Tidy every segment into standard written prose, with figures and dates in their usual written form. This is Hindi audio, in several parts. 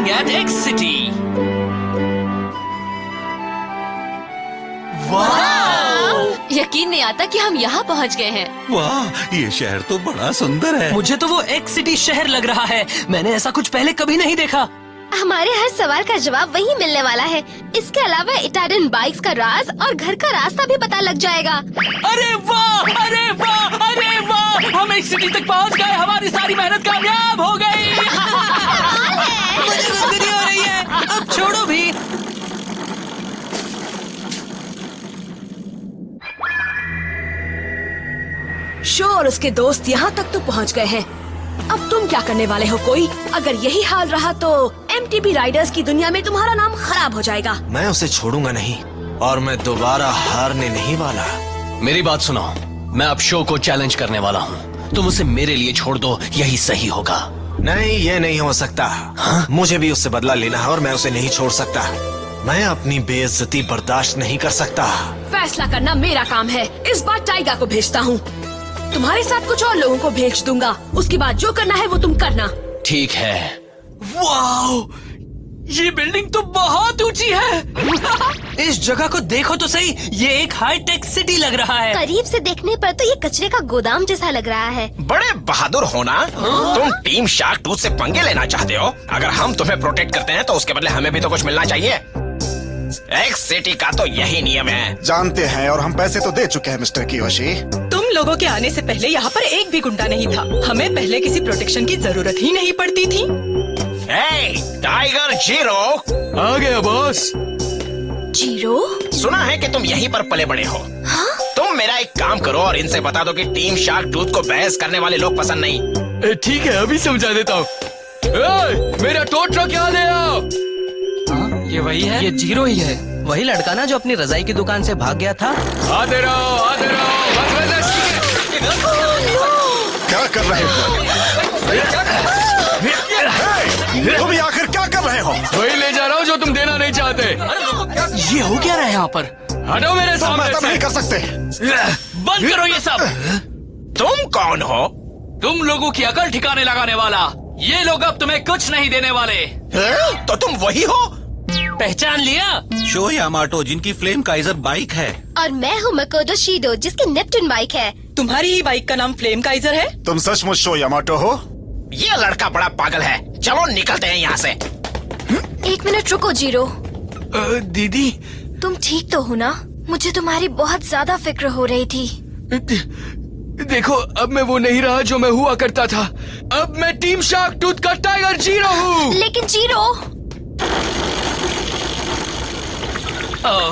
Learning at x city. यकीन नहीं आता कि हम यहाँ पहुँच गए हैं। वाह, ये शहर तो बड़ा सुंदर है। मुझे तो वो एक्स सिटी शहर लग रहा है। मैंने ऐसा कुछ पहले कभी नहीं देखा। हमारे हर सवाल का जवाब वहीं मिलने वाला है। इसके अलावा इटालियन बाइक्स का राज और घर का रास्ता भी पता लग जाएगा। अरे वाह, अरे वाह, अरे वाह, हम एक्स सिटी तक पहुँच गए। हमारी सारी मेहनत कामयाब हो गई। मुझे गुदगुदी हो रही है। अब छोड़ो भी। शो और उसके दोस्त यहाँ तक तो पहुँच गए हैं। अब तुम क्या करने वाले हो कोई? अगर यही हाल रहा तो MTB राइडर्स की दुनिया में तुम्हारा नाम खराब हो जाएगा। मैं उसे छोड़ूंगा नहीं और मैं दोबारा हारने नहीं वाला। मेरी बात सुनो, मैं अब शो को चैलेंज करने वाला हूँ। तुम उसे मेरे लिए छोड़ दो, यही सही होगा। नहीं, ये नहीं हो सकता। हाँ? मुझे भी उससे बदला लेना है और मैं उसे नहीं छोड़ सकता। मैं अपनी बेइज्जती बर्दाश्त नहीं कर सकता। फैसला करना मेरा काम है। इस बार टाइगर को भेजता हूँ। तुम्हारे साथ कुछ और लोगों को भेज दूंगा। उसके बाद जो करना है वो तुम करना। ठीक है। वाओ, ये बिल्डिंग तो बहुत ऊंची है। इस जगह को देखो तो सही, ये एक हाईटेक सिटी लग रहा है। करीब से देखने पर तो ये कचरे का गोदाम जैसा लग रहा है। बड़े बहादुर हो ना। तुम टीम शार्क टूथ से पंगे लेना चाहते हो। अगर हम तुम्हें प्रोटेक्ट करते हैं तो उसके बदले हमें भी तो कुछ मिलना चाहिए। एक्स सिटी का तो यही नियम है। जानते हैं, और हम पैसे तो दे चुके हैं मिस्टर कियोशी। तुम लोगों के आने से पहले यहाँ पर एक भी गुंडा नहीं था। हमें पहले किसी प्रोटेक्शन की जरूरत ही नहीं पड़ती थी। टाइगर जीरो आ गया बॉस। जीरो, सुना है कि तुम यहीं पर पले बड़े हो। हाँ? तुम मेरा एक काम करो और इनसे बता दो कि टीम शार्क टूथ को बहस करने वाले लोग पसंद नहीं। ठीक है, अभी समझा देता हूँ। मेरा टो ट्रक यहाँ ले आओ। ये वही है? ये जीरो ही है। वही लड़का ना जो अपनी रजाई की दुकान से भाग गया था। आते रहो, आते रहो। क्या कर रहे हो? तुम ये आखिर क्या कर रहे हो? वही ले जा रहा हूँ जो तुम देना नहीं चाहते। ये हो क्या रहा है यहाँ पर? हटो मेरे सामने ऐसा से। नहीं कर सकते। बंद करो ये सब। तुम कौन हो? तुम लोगों की अकल ठिकाने लगाने वाला। ये लोग अब तुम्हें कुछ नहीं देने वाले। तो तुम वही हो? पहचान लिया? शो यामाटो, जिनकी फ्लेम काइजर बाइक है। और मैं हूँ मकोटो शिडो, जिसकी नेपटून बाइक है। तुम्हारी ही बाइक का नाम फ्लेम काइजर है? तुम सचमुच शो यामाटो हो? ये लड़का बड़ा पागल है। चलो निकलते हैं यहाँ से। एक मिनट रुको जीरो। दीदी, तुम ठीक तो हो ना? मुझे तुम्हारी बहुत ज्यादा फिक्र हो रही थी। देखो, अब मैं वो नहीं रहा जो मैं हुआ करता था। अब मैं टीम शार्क टूथ का टाइगर जीरो हूँ। लेकिन जीरो,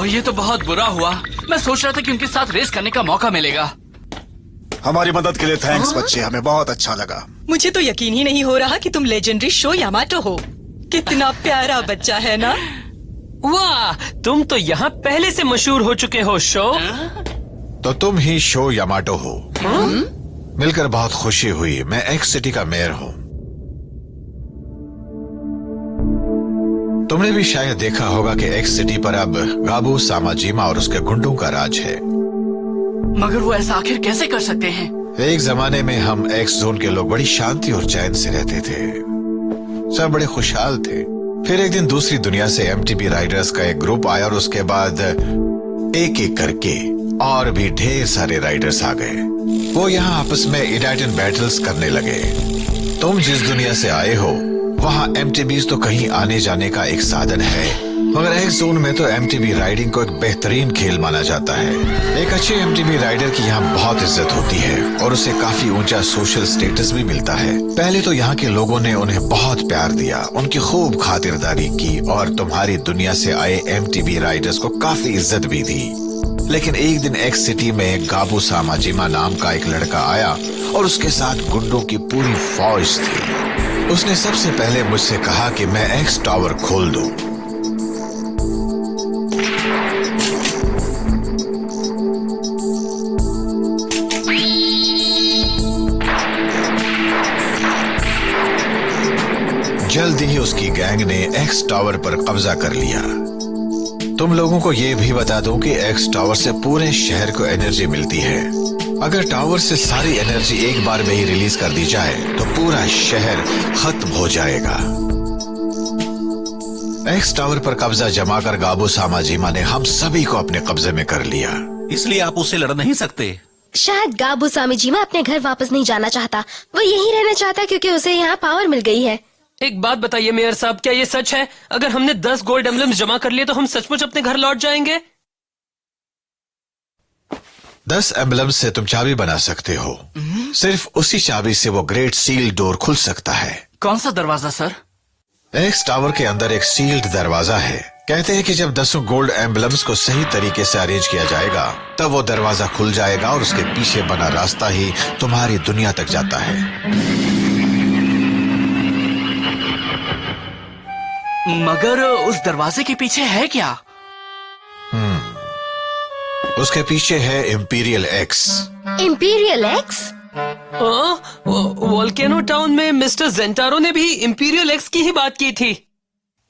ये तो बहुत बुरा हुआ। मैं सोच रहा था कि उनके साथ रेस करने का मौका मिलेगा। हमारी मदद के लिए थैंक्स बच्चे, हमें बहुत अच्छा लगा। मुझे तो यकीन ही नहीं हो रहा कि तुम लेजेंडरी शो यामाटो हो। कितना प्यारा बच्चा है ना? वाह, तुम तो यहाँ पहले से मशहूर हो चुके हो शो। तो तुम ही शो यामाटो हो। मिलकर बहुत खुशी हुई। मैं एक्स सिटी का मेयर हूँ। तुमने भी शायद देखा होगा कि एक्स सिटी पर अब गाबू सामाजिमा और उसके गुंडों का राज है। मगर वो ऐसा आखिर कैसे कर सकते हैं? एक जमाने में हम एक्स जोन के लोग बड़ी शांति और चैन से रहते थे। सब बड़े खुशहाल थे। फिर एक दिन दूसरी दुनिया से MTB राइडर्स का एक ग्रुप आया और उसके बाद एक एक करके और भी ढेर सारे राइडर्स आ गए। वो यहाँ आपस में इटालियन बैटल्स करने लगे। तुम जिस दुनिया से आए हो वहाँ MTBs तो कहीं आने जाने का एक साधन है, मगर एक्स जोन में तो MTB राइडिंग को एक बेहतरीन खेल माना जाता है। एक अच्छे MTB राइडर की यहाँ बहुत इज्जत होती है और उसे काफी ऊंचा सोशल स्टेटस भी मिलता है। पहले तो यहाँ के लोगों ने उन्हें बहुत प्यार दिया, उनकी खूब खातिरदारी की और तुम्हारी दुनिया से आए MTB राइडर्स को काफी इज्जत भी दी। लेकिन एक दिन एक्स सिटी में गाबू सामाजिमा नाम का एक लड़का आया और उसके साथ गुंडों की पूरी फौज थी। उसने सबसे पहले मुझसे कहा कि मैं एक्स टावर खोल दूं। जल्द ही उसकी गैंग ने एक्स टावर पर कब्जा कर लिया। तुम लोगों को ये भी बता दूं कि एक्स टावर से पूरे शहर को एनर्जी मिलती है। अगर टावर से सारी एनर्जी एक बार में ही रिलीज कर दी जाए तो पूरा शहर खत्म हो जाएगा। एक्स टावर पर कब्जा जमाकर गाबू सामाजिमा ने हम सभी को अपने कब्जे में कर लिया। इसलिए आप उससे लड़ नहीं सकते। शायद गाबू सामीजिमा अपने घर वापस नहीं जाना चाहता, वो यहीं रहना चाहता क्योंकि उसे यहाँ पावर मिल गई है। एक बात बताइए मेयर साहब, क्या ये सच है? अगर हमने 10 गोल्ड एम्बलम्स जमा कर लिए तो हम सचमुच अपने घर लौट जाएंगे? 10 एम्बलम्स से तुम चाबी बना सकते हो। सिर्फ उसी चाबी से वो ग्रेट सील डोर खुल सकता है। कौन सा दरवाजा सर? एक्स टावर के अंदर एक सील्ड दरवाजा है। कहते हैं कि जब 10 गोल्ड एम्बलम्स को सही तरीके से अरेंज किया जाएगा तब वो दरवाजा खुल जाएगा और उसके पीछे बना रास्ता ही तुम्हारी दुनिया तक जाता है। मगर उस दरवाजे के पीछे है क्या? उसके पीछे है imperial x. Imperial x? Volcano town में मिस्टर जेंटारो ने भी इंपीरियल एक्स की ही बात की थी।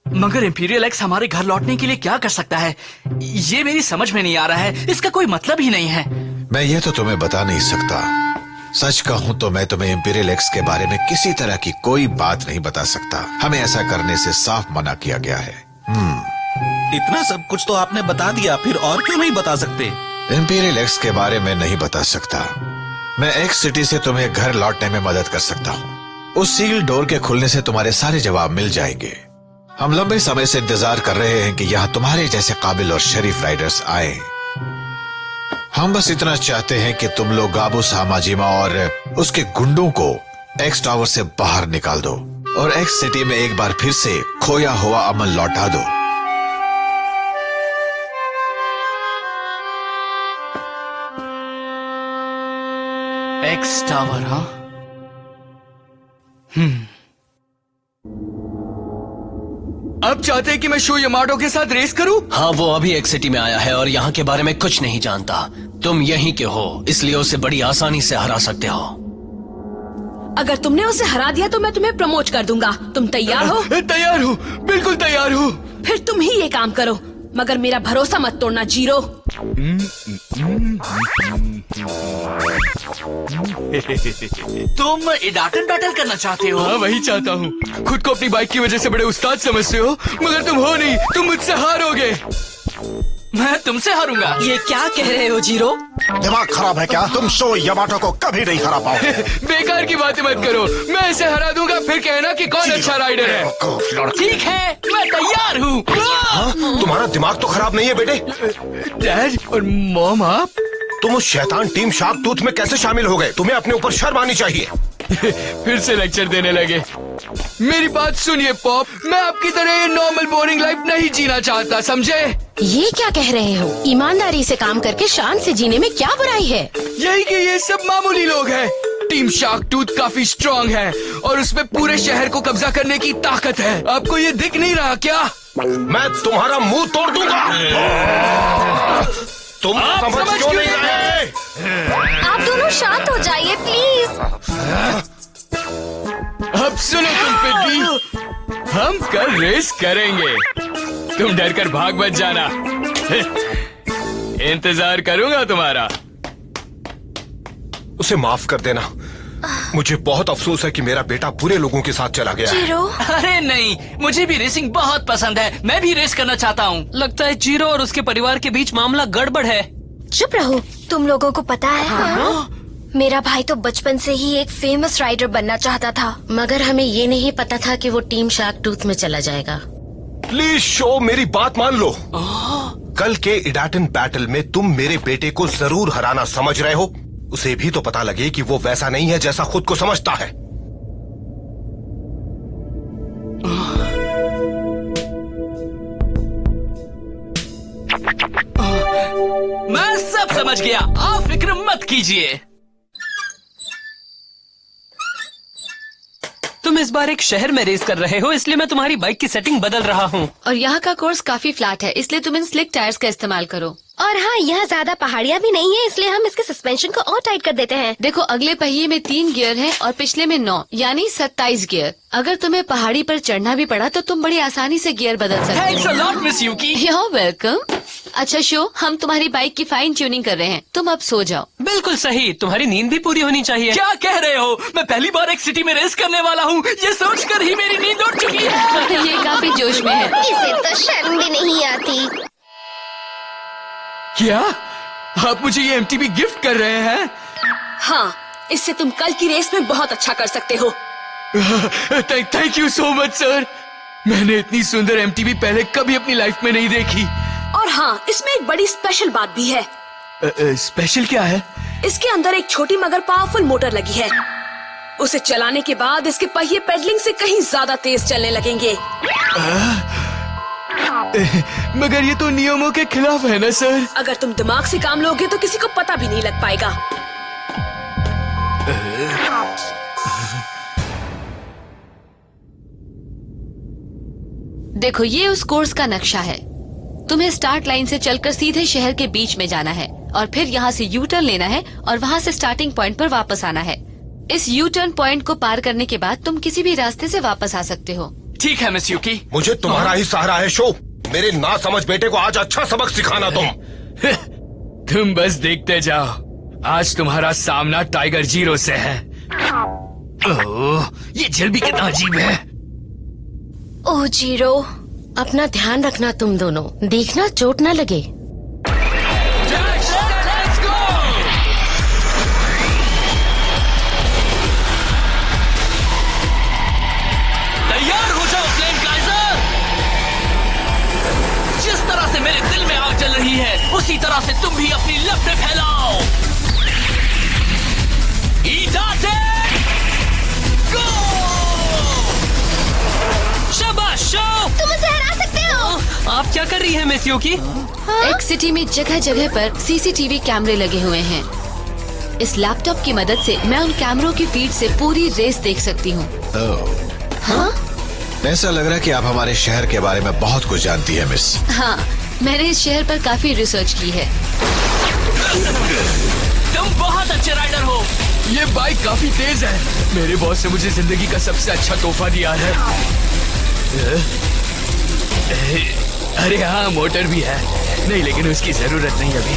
मगर इंपीरियल एक्स हमारे घर लौटने के लिए क्या कर सकता है, ये मेरी समझ में नहीं आ रहा है। इसका कोई मतलब ही नहीं है। मैं ये तो तुम्हें बता नहीं सकता। सच कहूं तो मैं तुम्हें इंपीरियल एक्स के बारे में किसी तरह की कोई बात नहीं बता सकता। हमें ऐसा करने से साफ मना किया गया है। इतना सब कुछ तो आपने बता दिया, फिर और क्यों नहीं बता सकते? इंपीरियल एक्स के बारे में नहीं बता सकता। मैं एक्स सिटी से तुम्हें घर लौटने में मदद कर सकता हूँ। उस सील डोर के खुलने से तुम्हारे सारे जवाब मिल जाएंगे। हम लंबे समय से इंतजार कर रहे हैं कि यहाँ तुम्हारे जैसे काबिल और शरीफ राइडर्स आए। हम बस इतना चाहते हैं कि तुम लोग गाबू सामाजिमा और उसके गुंडों को एक्स टावर से बाहर निकाल दो और एक्स सिटी में एक बार फिर से खोया हुआ अमन लौटा दो। X tower? हाँ, अब चाहते हैं कि मैं शो यमाटो के साथ रेस करूं? हाँ, वो अभी एक सिटी में आया है और यहाँ के बारे में कुछ नहीं जानता। तुम यहीं के हो, इसलिए उसे बड़ी आसानी से हरा सकते हो। अगर तुमने उसे हरा दिया तो मैं तुम्हें प्रमोट कर दूंगा। तुम तैयार हो? तैयार हूँ, बिल्कुल तैयार हूँ। फिर तुम ही ये काम करो, मगर मेरा भरोसा मत तोड़ना, जीरो। तुम इडाटन बैटल करना चाहते हो? हाँ, वही चाहता हूँ। खुद को अपनी बाइक की वजह से बड़े उस्ताद समझते हो, मगर तुम हो नहीं। तुम मुझसे हारोगे। मैं तुमसे हारूंगा। ये क्या कह रहे हो जीरो? दिमाग खराब है क्या? तुम शो यमाटो को कभी नहीं हरा पाओगे। बेकार की बातें मत करो। मैं इसे हरा दूंगा, फिर कहना कि कौन अच्छा राइडर है। ठीक है, मैं तैयार हूँ। तुम्हारा दिमाग तो खराब नहीं है बेटे? डैड और मॉम, आप तुम उस शैतान टीम शार्क टूथ में कैसे शामिल हो गए? तुम्हें अपने ऊपर शर्म आनी चाहिए। फिर से लेक्चर देने लगे। मेरी बात सुनिए पॉप, मैं आपकी तरह ये नॉर्मल बोरिंग लाइफ नहीं जीना चाहता, समझे? ये क्या कह रहे हो? ईमानदारी से काम करके शान से जीने में क्या बुराई है? यही कि ये सब मामूली लोग हैं। टीम शार्क टूथ काफी स्ट्रांग है और उसमें पूरे शहर को कब्जा करने की ताकत है। आपको ये दिख नहीं रहा क्या? मैं तुम्हारा मुंह तोड़ दूंगा। तुम समझ क्यों नहीं रहे? आप दोनों शांत हो जाइए प्लीज। अब सुनो तुम पिग्गी, हम कल रेस करेंगे। तुम डर कर भाग मत जाना। इंतजार करूंगा तुम्हारा। उसे माफ कर देना। मुझे बहुत अफसोस है कि मेरा बेटा बुरे लोगों के साथ चला गया है। जीरो? अरे नहीं, मुझे भी रेसिंग बहुत पसंद है। मैं भी रेस करना चाहता हूँ। लगता है जीरो और उसके परिवार के बीच मामला गड़बड़ है। चुप रहो। तुम लोगों को पता है? हाँ? मेरा भाई तो बचपन से ही एक फेमस राइडर बनना चाहता था, मगर हमें ये नहीं पता था कि वो टीम शार्क टूथ में चला जाएगा। प्लीज शो, मेरी बात मान लो। कल के इडाटन बैटल में तुम मेरे बेटे को जरूर हराना समझ रहे हो। उसे भी तो पता लगे कि वो वैसा नहीं है जैसा खुद को समझता है। मैं सब समझ गया, आप फिक्र मत कीजिए। तुम इस बार एक शहर में रेस कर रहे हो, इसलिए मैं तुम्हारी बाइक की सेटिंग बदल रहा हूँ। और यहाँ का कोर्स काफी फ्लैट है, इसलिए तुम इन स्लिक टायर्स का इस्तेमाल करो। और हाँ, यहाँ ज्यादा पहाड़ियाँ भी नहीं है, इसलिए हम इसके सस्पेंशन को और टाइट कर देते हैं। देखो, अगले पहिए में 3 गियर हैं और पिछले में 9, यानी 27 गियर। अगर तुम्हें पहाड़ी पर चढ़ना भी पड़ा तो तुम बड़ी आसानी से गियर बदल सकते हो। Thanks a lot, Miss Yuki. You're welcome. अच्छा शो, हम तुम्हारी बाइक की फाइन ट्यूनिंग कर रहे हैं, तुम अब सो जाओ। बिल्कुल सही, तुम्हारी नींद भी पूरी होनी चाहिए। क्या कह रहे हो? मैं पहली बार एक सिटी में रेस करने वाला हूँ, ये सोचकर ही मेरी नींद उड़ चुकी है। ये काफी जोश में है। इसे तो शर्म भी नहीं आती। क्या आप मुझे ये MTV गिफ्ट कर रहे हैं? हाँ, इससे तुम कल की रेस में बहुत अच्छा कर सकते हो। Thank you so much sir. मैंने इतनी सुंदर MTV पहले कभी अपनी लाइफ में नहीं देखी। और हाँ, इसमें एक बड़ी स्पेशल बात भी है। स्पेशल क्या है? इसके अंदर एक छोटी मगर पावरफुल मोटर लगी है। उसे चलाने के बाद इसके पहिए पेडलिंग से कहीं ज्यादा तेज चलने लगेंगे। मगर ये तो नियमों के खिलाफ है ना सर? अगर तुम दिमाग से काम लोगे तो किसी को पता भी नहीं लग पाएगा। देखो, ये उस कोर्स का नक्शा है। तुम्हें स्टार्ट लाइन से चलकर सीधे शहर के बीच में जाना है और फिर यहाँ से यू टर्न लेना है और वहाँ से स्टार्टिंग पॉइंट पर वापस आना है। इस यू टर्न पॉइंट को पार करने के बाद तुम किसी भी रास्ते से वापस आ सकते हो। ठीक है मिस यूकी। मुझे तुम्हारा ही सहारा है शो। मेरे नासमझ बेटे को आज अच्छा सबक सिखाना तुम। तुम बस देखते जाओ, आज तुम्हारा सामना टाइगर जीरो से है। ओह, ये जल भी कितना अजीब है। ओह जीरो, अपना ध्यान रखना तुम दोनों, देखना चोट न लगे। तैयार हो जाओ फ्लेम काइजर। जिस तरह से मेरे दिल में आग जल रही है, उसी तरह से तुम भी अपनी लपटें फैलाओ। शाबाश शो, तुम उसे हरा सकते हो। आप क्या कर रही हैं मिस यूकी? एक सिटी में जगह जगह पर CCTV कैमरे लगे हुए हैं। इस लैपटॉप की मदद से मैं उन कैमरों की फीड से पूरी रेस देख सकती हूँ। हाँ? ऐसा लग रहा है कि आप हमारे शहर के बारे में बहुत कुछ जानती है मिस। हाँ, मैंने इस शहर पर काफी रिसर्च की है। तुम बहुत अच्छे राइडर हो। ये बाइक काफी तेज है। मेरे बॉस ने मुझे जिंदगी का सबसे अच्छा तोहफा दिया है। अरे हाँ, मोटर भी है। नहीं, लेकिन उसकी जरूरत नहीं अभी।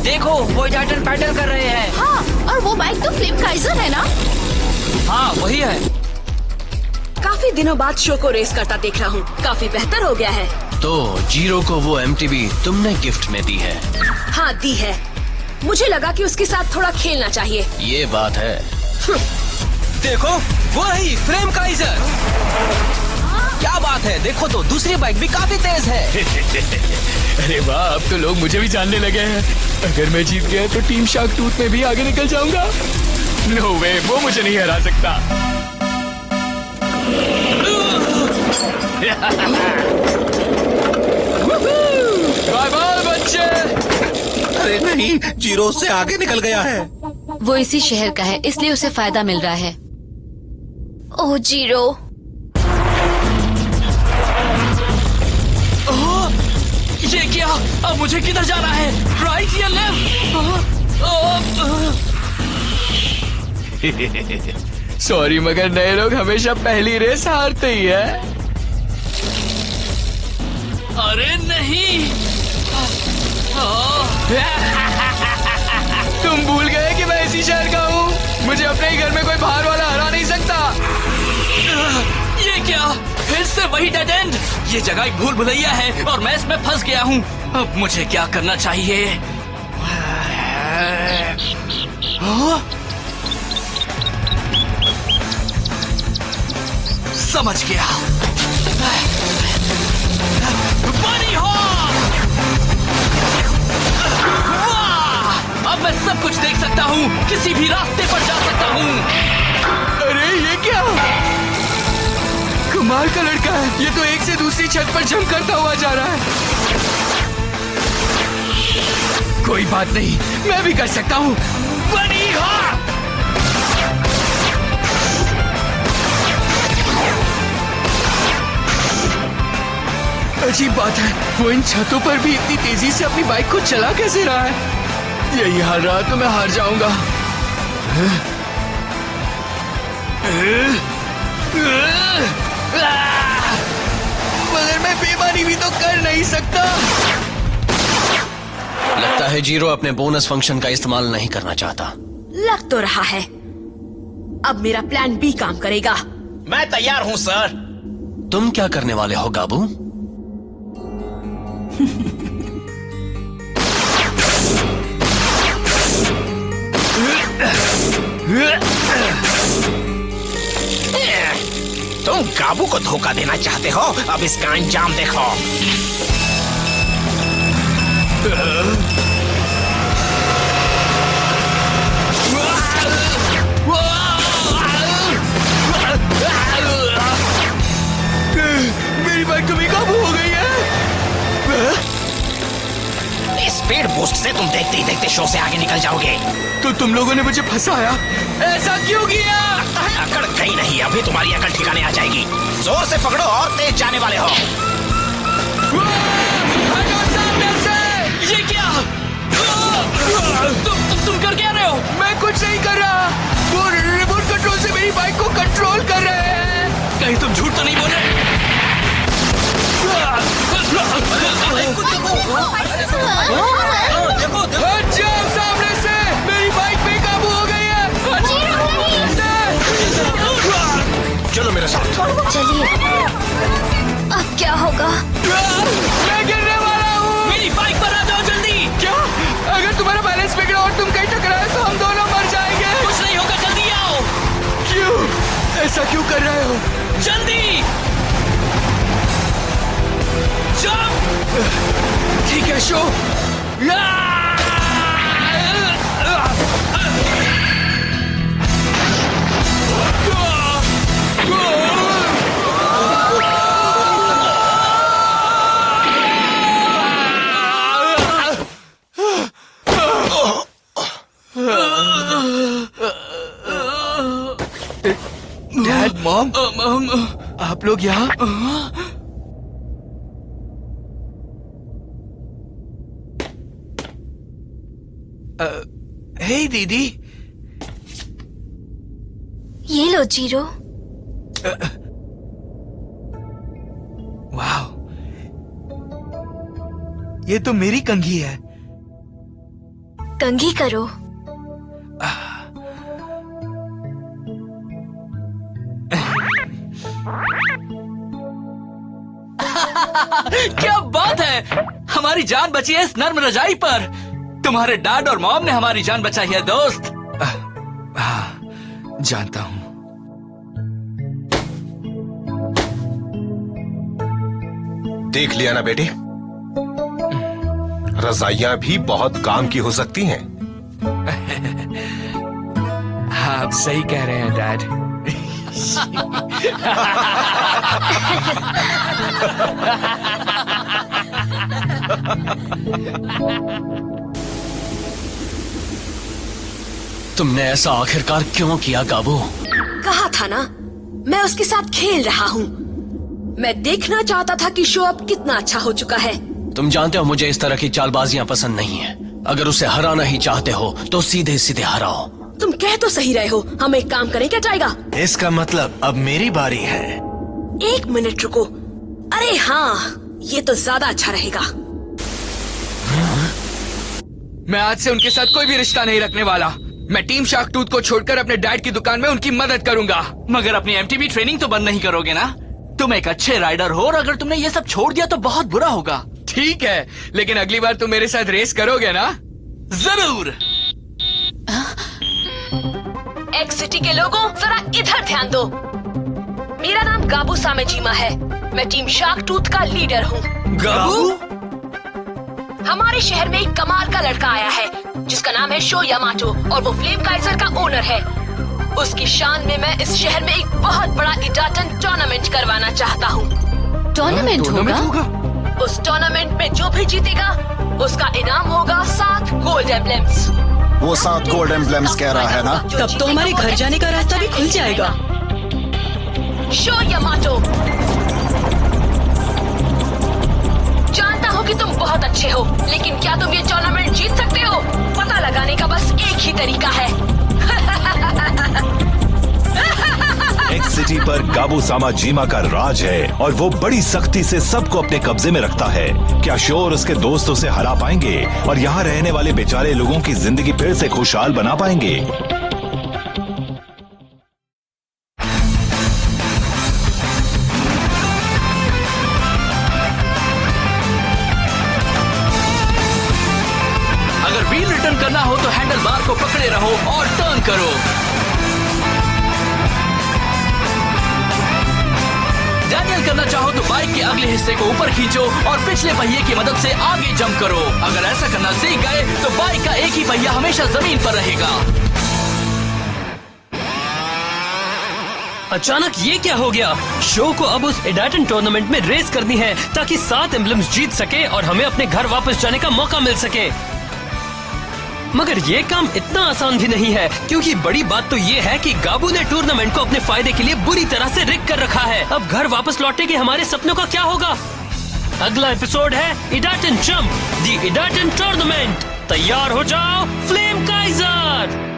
देखो, वो इटारटन पैडल कर रहे हैं। हाँ, और वो बाइक तो फ्लेम काइजर है ना? हाँ, वही है। काफी दिनों बाद शो को रेस करता देख रहा हूँ, काफी बेहतर हो गया है। तो जीरो को वो MTV तुमने गिफ्ट में दी है? हाँ, दी है। मुझे लगा कि उसके साथ थोड़ा खेलना चाहिए। ये बात है। देखो, वो रही फ्लेम काइजर। क्या बात है, देखो तो दूसरी बाइक भी काफी तेज है। अरे वाह, अब तो लोग मुझे भी जानने लगे हैं। अगर मैं जीत गया तो टीम शार्क टूथ में भी आगे निकल जाऊंगा। नो वे, वो मुझे नहीं हरा सकता। बाय बाय बच्चे। अरे नहीं, जीरो उससे आगे निकल गया है। वो इसी शहर का है, इसलिए उसे फायदा मिल रहा है। ओह जीरो, ये क्या? अब मुझे किधर जाना है? राइट या लेफ्ट? सॉरी, मगर नए लोग हमेशा पहली रेस हारते ही है। अरे नहीं। तुम भूल गए कि मैं इसी शहर का हूँ। मुझे अपने ही घर में कोई बाहर वाला हरा नहीं सकता। ये क्या? फिर से वही डेड एंड। ये जगह एक भूल भुलैया है और मैं इसमें फंस गया हूँ। अब मुझे क्या करना चाहिए? समझ गया। बनी हो। वाह! अब मैं सब कुछ देख सकता हूँ, किसी भी रास्ते पर जा सकता हूँ। अरे ये क्या? कमाल का लड़का है। ये तो एक से दूसरी छत पर जंप करता हुआ जा रहा है। कोई बात नहीं, मैं भी कर सकता हूँ। बनी हो। अजीब बात है, वो इन छतों पर भी इतनी तेजी से अपनी बाइक को चला कैसे रहा है? यही हाल रहा तो मैं हार जाऊंगा। मगर मैं बेईमानी भी तो कर नहीं सकता। लगता है जीरो अपने बोनस फंक्शन का इस्तेमाल नहीं करना चाहता। लग तो रहा है। अब मेरा प्लान बी काम करेगा। मैं तैयार हूँ सर। तुम क्या करने वाले हो गाबू? तुम गाबू को धोखा देना चाहते हो, अब इसका अंजाम देखो। मेरी बाइक कभी काबू हो गई है। स्पीड बूस्ट से तुम देखते ही देखते शो से आगे निकल जाओगे। तो तुम लोगों ने मुझे फंसाया, ऐसा क्यों किया? लगता है अकड़ गई नहीं, अभी तुम्हारी अकड़ ठिकाने आ जाएगी। जोर से पकड़ो और तेज जाने वाले हो। सामने से! ये क्या? तुम कर क्या रहे हो? मैं कुछ नहीं कर रहा। वो रिमोट कंट्रोल से मेरी बाइक को कंट्रोल कर रहे हैं। कहीं तुम झूठ तो नहीं बोल रहे? जाओ सामने से! मेरी बाइक बेकाबू हो गई है। चलो मेरे साथ। चलिए, अब क्या होगा? मैं गिरने वाला हूँ। मेरी बाइक पर आ जाओ जल्दी। क्या? अगर तुम्हारा बैलेंस बिगड़ा और तुम कहीं टकराए तो हम दोनों मर जाएंगे। कुछ नहीं होगा, जल्दी आओ। क्यों? ऐसा क्यों कर रहे हो? जल्दी ठीक है शो। डैड, मॉम, आप लोग यहाँ? हे दीदी। ये लो जीरो। वाह, ये तो मेरी कंघी है। कंघी करो। क्या बात है, हमारी जान बची है इस नर्म रजाई पर। तुम्हारे डैड और मॉम ने हमारी जान बचाई है दोस्त। जानता हूँ। देख लिया ना बेटे, रजाइयां भी बहुत काम की हो सकती हैं। आप सही कह रहे हैं डैड। तुमने ऐसा आखिरकार क्यों किया गाबू? कहा था ना, मैं उसके साथ खेल रहा हूँ। मैं देखना चाहता था कि शो अब कितना अच्छा हो चुका है। तुम जानते हो मुझे इस तरह की चालबाजियां पसंद नहीं है। अगर उसे हराना ही चाहते हो तो सीधे सीधे हराओ। तुम कह तो सही रहे हो। हम एक काम करें, क्या जाएगा? इसका मतलब अब मेरी बारी है। एक मिनट रुको। अरे हाँ, ये तो ज्यादा अच्छा रहेगा। मैं आज से उनके साथ कोई भी रिश्ता नहीं रखने वाला। मैं टीम शार्क टूथ को छोड़कर अपने डैड की दुकान में उनकी मदद करूंगा। मगर अपनी एमटीबी ट्रेनिंग तो बंद नहीं करोगे ना? तुम एक अच्छे राइडर हो और अगर तुमने ये सब छोड़ दिया तो बहुत बुरा होगा। ठीक है, लेकिन अगली बार तुम मेरे साथ रेस करोगे ना? जरूर। एक्स सिटी के लोगों, जरा इधर ध्यान दो। मेरा नाम गाबू सामेजीमा है। मैं टीम शार्क टूथ का लीडर हूँ। गाबू? हमारे शहर में एक कमाल का लड़का आया है जिसका नाम है शो यामाटो और वो फ्लेम काइजर का ओनर है। उसकी शान में मैं इस शहर में एक बहुत बड़ा इडाटन टूर्नामेंट करवाना चाहता हूँ। टूर्नामेंट होगा? उस टूर्नामेंट में जो भी जीतेगा उसका इनाम होगा 7 गोल्ड एम्ब्लेम्स। वो 7 गोल्ड एम्ब्लेम्स कह रहा है ना? तब तो हमारे घर जाने का रास्ता भी खुल जाएगा। शो यामाटो, जानता हूँ कि तुम बहुत अच्छे हो, लेकिन क्या तुम ये टूर्नामेंट जीत सकते हो? पता लगाने का बस एक ही तरीका है। एक्स सिटी सिटी पर गाबू-सामा जीमा का राज है और वो बड़ी सख्ती से सबको अपने कब्जे में रखता है। क्या शो और उसके दोस्तों से हरा पाएंगे और यहाँ रहने वाले बेचारे लोगों की जिंदगी फिर से खुशहाल बना पाएंगे? अगर व्हील रिटर्न करना हो तो हैंडल बार को पकड़े रहो और टर्न करो। डैनियल करना चाहो तो बाइक के अगले हिस्से को ऊपर खींचो और पिछले पहिए की मदद से आगे जंप करो। अगर ऐसा करना सीख गए तो बाइक का एक ही पहिया हमेशा जमीन पर रहेगा। अचानक ये क्या हो गया? शो को अब उस इडाटन टूर्नामेंट में रेस करनी है ताकि 7 एम्बलम्स जीत सके और हमें अपने घर वापस जाने का मौका मिल सके। मगर ये काम इतना आसान भी नहीं है, क्योंकि बड़ी बात तो ये है कि गाबू ने टूर्नामेंट को अपने फायदे के लिए बुरी तरह से रिग कर रखा है। अब घर वापस लौटने के हमारे सपनों का क्या होगा? अगला एपिसोड है इडाटन जंप, द इडाटन टूर्नामेंट। तैयार हो जाओ फ्लेम काइजर।